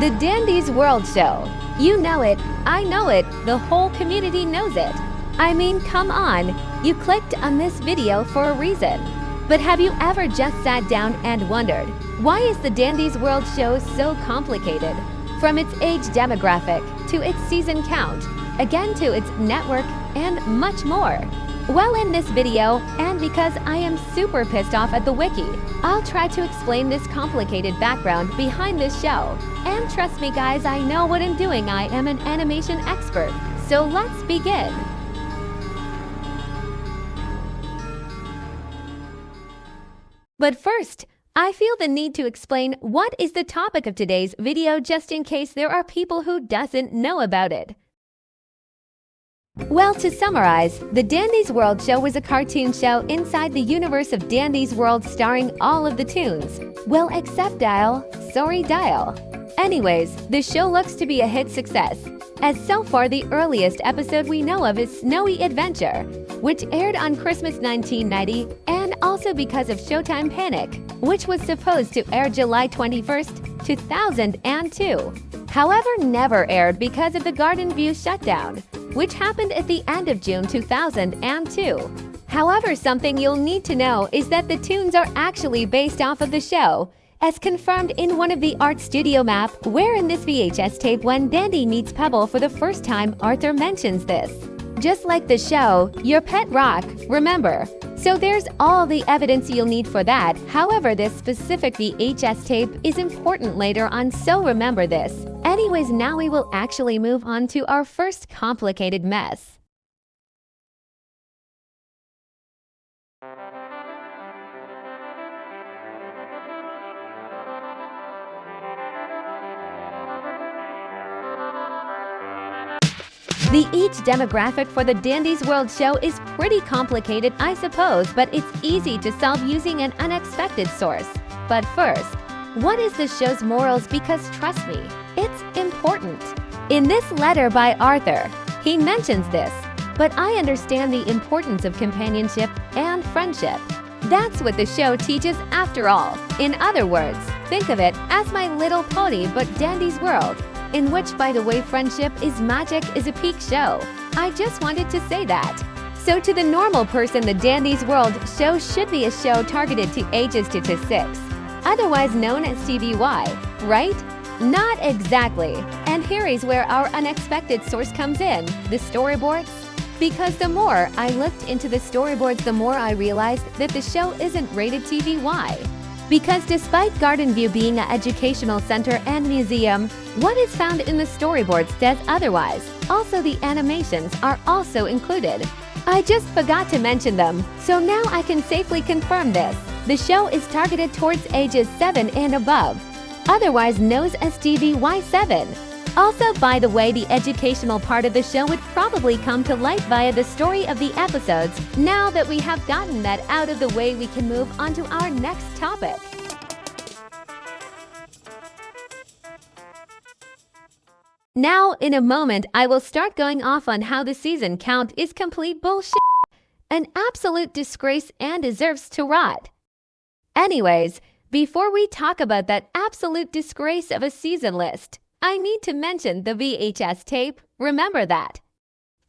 The Dandy's World Show. You know it, I know it, the whole community knows it. I mean, come on, you clicked on this video for a reason. But have you ever just sat down and wondered, why is the Dandy's World Show so complicated? From its age demographic, to its season count, again to its network, and much more. Well, in this video, and because I am super pissed off at the wiki, I'll try to explain this complicated background behind this show. And trust me guys, I know what I'm doing, I am an animation expert. So let's begin. But first, I feel the need to explain what is the topic of today's video just in case there are people who doesn't know about it. Well, to summarize, the Dandy's World Show was a cartoon show inside the universe of Dandy's World starring all of the toons. Well, except Dial. Sorry, Dial. Anyways, the show looks to be a hit success, as so far the earliest episode we know of is Snowy Adventure, which aired on Christmas 1990, and also because of Showtime Panic, which was supposed to air July 21st, 2002. However, never aired because of the Garden View shutdown, which happened at the end of June 2002. However, something you'll need to know is that the toons are actually based off of the show, as confirmed in one of the art studio map, where in this VHS tape when Dandy meets Pebble for the first time, Arthur mentions this. Just like the show, your pet rock, remember. So there's all the evidence you'll need for that. However, this specific VHS tape is important later on, so remember this. Anyways, now we will actually move on to our first complicated mess. The age demographic for the Dandy's World Show is pretty complicated, I suppose, but it's easy to solve using an unexpected source. But first, what is the show's morals? Because trust me, it's important. In this letter by Arthur, he mentions this, but I understand the importance of companionship and friendship. That's what the show teaches after all. In other words, think of it as My Little Pony but Dandy's World, in which, by the way, friendship is magic is a peak show. I just wanted to say that. So to the normal person, the Dandy's World Show should be a show targeted to ages 2 to 6, otherwise known as TVY, right? Not exactly. And here is where our unexpected source comes in, the storyboards. Because the more I looked into the storyboards, the more I realized that the show isn't rated TVY. Because despite Garden View being an educational center and museum, what is found in the storyboards says otherwise. Also, the animations are also included. I just forgot to mention them, so now I can safely confirm this. The show is targeted towards ages 7 and above, otherwise known as TVY7. Also, by the way, the educational part of the show would probably come to light via the story of the episodes. Now that we have gotten that out of the way, we can move on to our next topic. Now, in a moment, I will start going off on how the season count is complete bullshit, an absolute disgrace and deserves to rot. Anyways, before we talk about that absolute disgrace of a season list, I need to mention the VHS tape, remember that.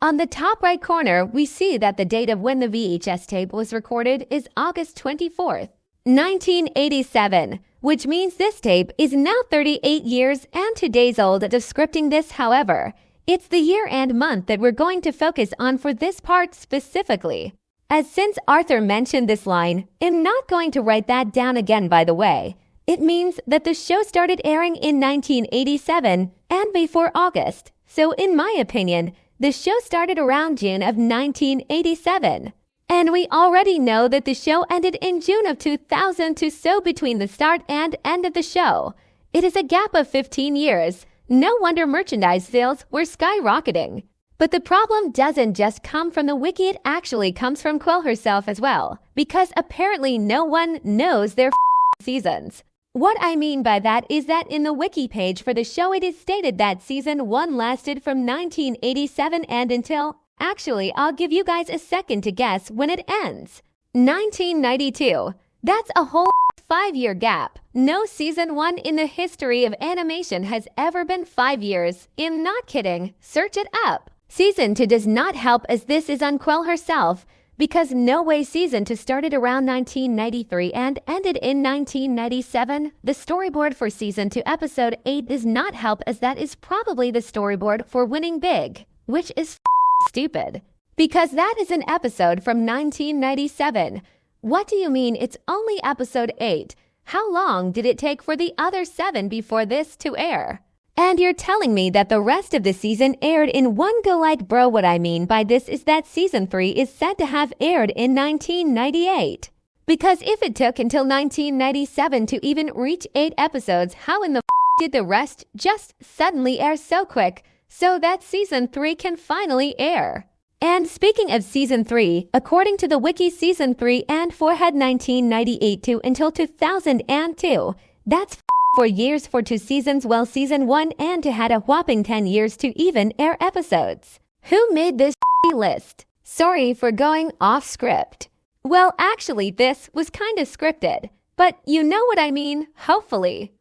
On the top right corner, we see that the date of when the VHS tape was recorded is August 24th, 1987, which means this tape is now 38 years and 2 days old. Descripting this, however, it's the year and month that we're going to focus on for this part specifically. As since Arthur mentioned this line, I'm not going to write that down again, by the way. It means that the show started airing in 1987 and before August. So in my opinion, the show started around June of 1987. And we already know that the show ended in June of 2002, so between the start and end of the show, it is a gap of 15 years. No wonder merchandise sales were skyrocketing. But the problem doesn't just come from the wiki, it actually comes from Quill herself as well, because apparently no one knows their seasons. What I mean by that is that in the wiki page for the show it is stated that season 1 lasted from 1987 and until, actually I'll give you guys a second to guess when it ends. 1992. That's a whole 5-year gap. No season 1 in the history of animation has ever been 5 years. I'm not kidding. Search it up. Season 2 does not help, as this is Unquell herself, because No Way Season 2 started around 1993 and ended in 1997. The storyboard for Season 2 Episode 8 does not help, as that is probably the storyboard for Winning Big, which is stupid, because that is an episode from 1997. What do you mean it's only Episode 8? How long did it take for the other 7 before this to air? And you're telling me that the rest of the season aired in one go? Like, bro, what I mean by this is that Season 3 is said to have aired in 1998. Because if it took until 1997 to even reach 8 episodes, how in the did the rest just suddenly air so quick so that Season 3 can finally air? And speaking of Season 3, according to the wiki, Season 3 and 4 had 1998 to until 2002. That's 4 years for 2 seasons, while Season 1 and 2 had a whopping 10 years to even air episodes. Who made this list? Sorry for going off script. Well, actually, this was kind of scripted, but you know what I mean, hopefully.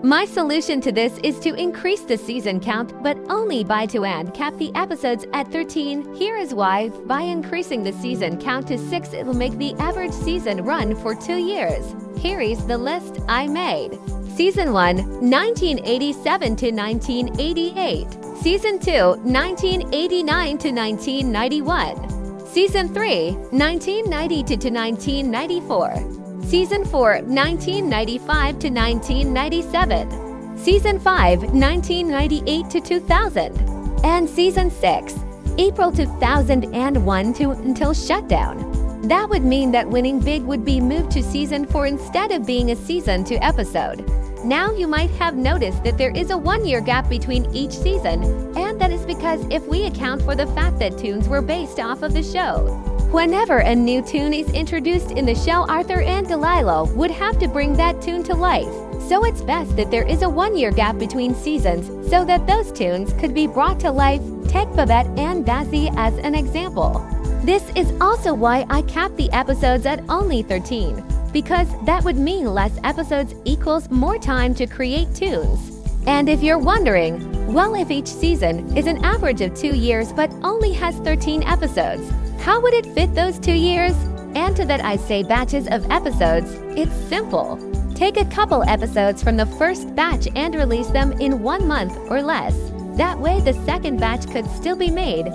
My solution to this is to increase the season count, but only by 2 and cap the episodes at 13. Here is why. By increasing the season count to 6, it will make the average season run for 2 years. Here is the list I made. Season 1, 1987 to 1988. Season 2, 1989 to 1991. Season 3, 1990 to 1994. Season 4, 1995 to 1997. Season 5, 1998 to 2000. And Season 6, April 2001 to until shutdown. That would mean that Winning Big would be moved to Season 4 instead of being a Season 2 episode. Now you might have noticed that there is a 1-year gap between each season, and that is because if we account for the fact that tunes were based off of the show. Whenever a new tune is introduced in the show, Arthur and Delilah would have to bring that tune to life. So it's best that there is a 1-year gap between seasons so that those tunes could be brought to life. Take Babette and Bazzy as an example. This is also why I capped the episodes at only 13, because that would mean less episodes equals more time to create tunes. And if you're wondering, well, if each season is an average of 2 years but only has 13 episodes, how would it fit those 2 years? And to that I say batches of episodes. It's simple. Take a couple episodes from the first batch and release them in 1 month or less. That way the second batch could still be made,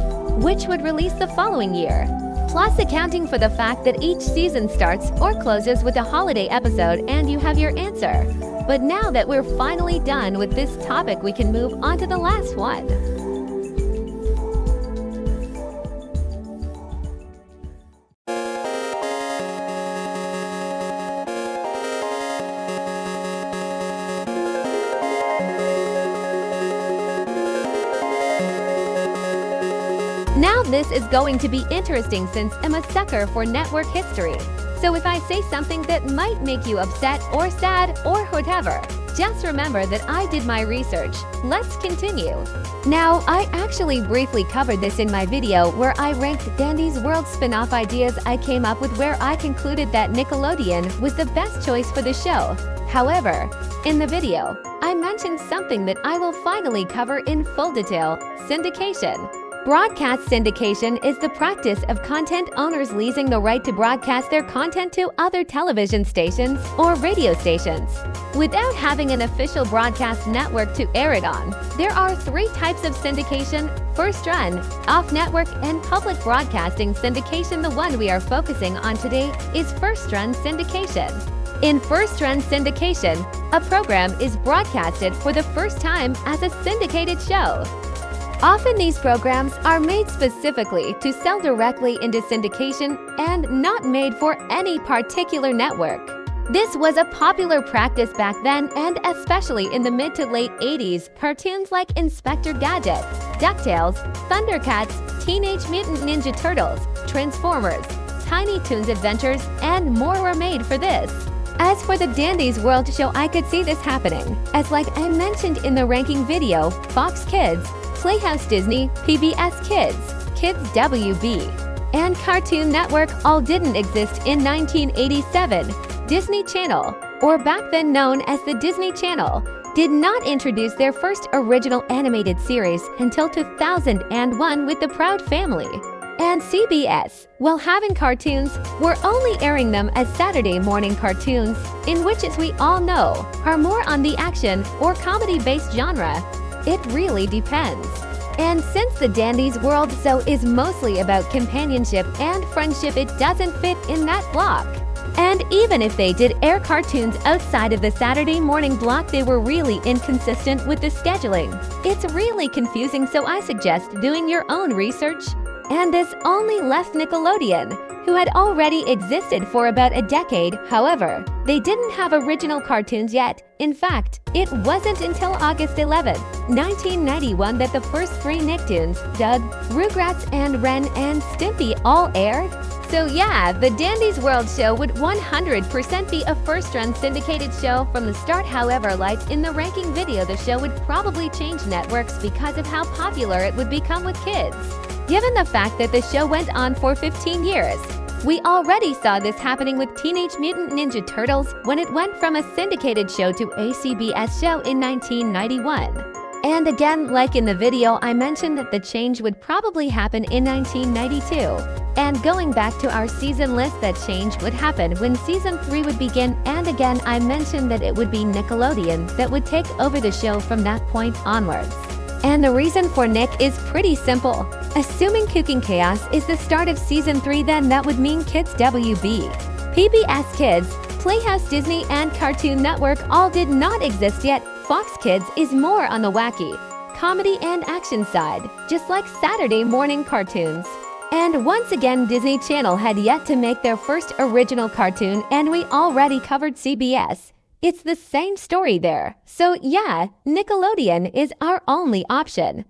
which would release the following year. Plus accounting for the fact that each season starts or closes with a holiday episode, and you have your answer. But now that we're finally done with this topic, we can move on to the last one. Now this is going to be interesting since I'm a sucker for network history. So if I say something that might make you upset or sad or whatever, just remember that I did my research. Let's continue. Now, I actually briefly covered this in my video where I ranked Dandy's World spin-off ideas I came up with, where I concluded that Nickelodeon was the best choice for the show. However, in the video, I mentioned something that I will finally cover in full detail: syndication. Broadcast syndication is the practice of content owners leasing the right to broadcast their content to other television stations or radio stations without having an official broadcast network to air it on. There are 3 types of syndication: first run, off-network, and public broadcasting syndication. The one we are focusing on today is first run syndication. In first run syndication, a program is broadcasted for the first time as a syndicated show. Often these programs are made specifically to sell directly into syndication and not made for any particular network. This was a popular practice back then, and especially in the mid to late 80s, cartoons like Inspector Gadget, DuckTales, Thundercats, Teenage Mutant Ninja Turtles, Transformers, Tiny Toons Adventures, and more were made for this. As for the Dandy's World show, I could see this happening, as like I mentioned in the ranking video, Fox Kids, Playhouse Disney, PBS Kids, Kids WB, and Cartoon Network all didn't exist in 1987. Disney Channel, or back then known as the Disney Channel, did not introduce their first original animated series until 2001 with The Proud Family. And CBS, while having cartoons, were only airing them as Saturday morning cartoons, in which, as we all know, are more on the action or comedy-based genre. It really depends. And since the Dandy's World show is mostly about companionship and friendship, it doesn't fit in that block. And even if they did air cartoons outside of the Saturday morning block, they were really inconsistent with the scheduling. It's really confusing, so I suggest doing your own research. And this only left Nickelodeon, who had already existed for about a decade. However, they didn't have original cartoons yet. In fact, it wasn't until August 11, 1991 that the first 3 Nicktoons, Doug, Rugrats, and Ren and Stimpy all aired. So yeah, the Dandy's World show would 100% be a first-run syndicated show from the start. However, like in the ranking video, the show would probably change networks because of how popular it would become with kids. Given the fact that the show went on for 15 years, we already saw this happening with Teenage Mutant Ninja Turtles when it went from a syndicated show to a CBS show in 1991. And again, like in the video, I mentioned that the change would probably happen in 1992. And going back to our season list, that change would happen when Season 3 would begin, and again, I mentioned that it would be Nickelodeon that would take over the show from that point onwards. And the reason for Nick is pretty simple. Assuming Cooking Chaos is the start of Season 3, then that would mean Kids WB, PBS Kids, Playhouse Disney, and Cartoon Network all did not exist yet. Fox Kids is more on the wacky, comedy and action side, just like Saturday morning cartoons. And once again, Disney Channel had yet to make their first original cartoon, and we already covered CBS. It's the same story there. So yeah, Nickelodeon is our only option.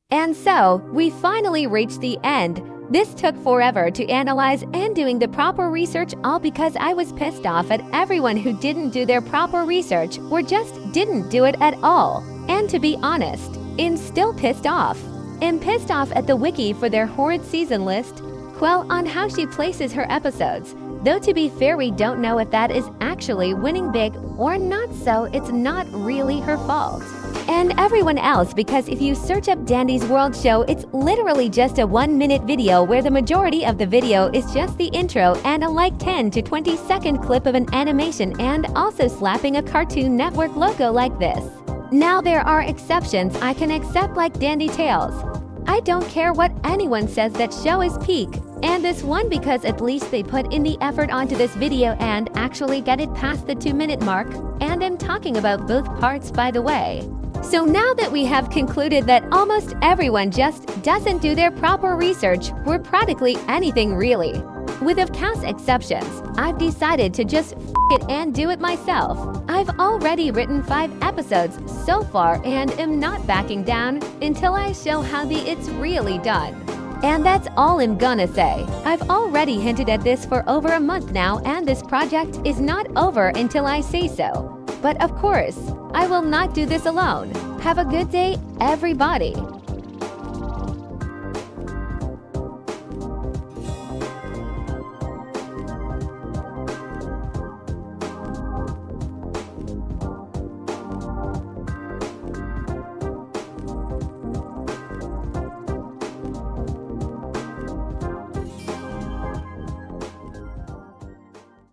And so, we finally reached the end. This took forever to analyze and doing the proper research, all because I was pissed off at everyone who didn't do their proper research or just didn't do it at all. And to be honest, I'm still pissed off. I'm pissed off at the wiki for their horrid season list, Quell on how she places her episodes. Though to be fair, we don't know if that is actually winning big or not, so it's not really her fault. And everyone else, because if you search up Dandy's World show, it's literally just a 1-minute video where the majority of the video is just the intro and a like 10 to 20-second clip of an animation, and also slapping a Cartoon Network logo like this. Now there are exceptions I can accept, like Dandy Tales. I don't care what anyone says, that show is peak. And this one, because at least they put in the effort onto this video and actually get it past the 2-minute mark. And I'm talking about both parts, by the way. So now that we have concluded that almost everyone just doesn't do their proper research for practically anything really, with of course exceptions, I've decided to just it and do it myself. I've already written 5 episodes so far and am not backing down until I show how it's really done. And that's all I'm gonna say. I've already hinted at this for over a month now, and this project is not over until I say so. But of course, I will not do this alone. Have a good day, everybody.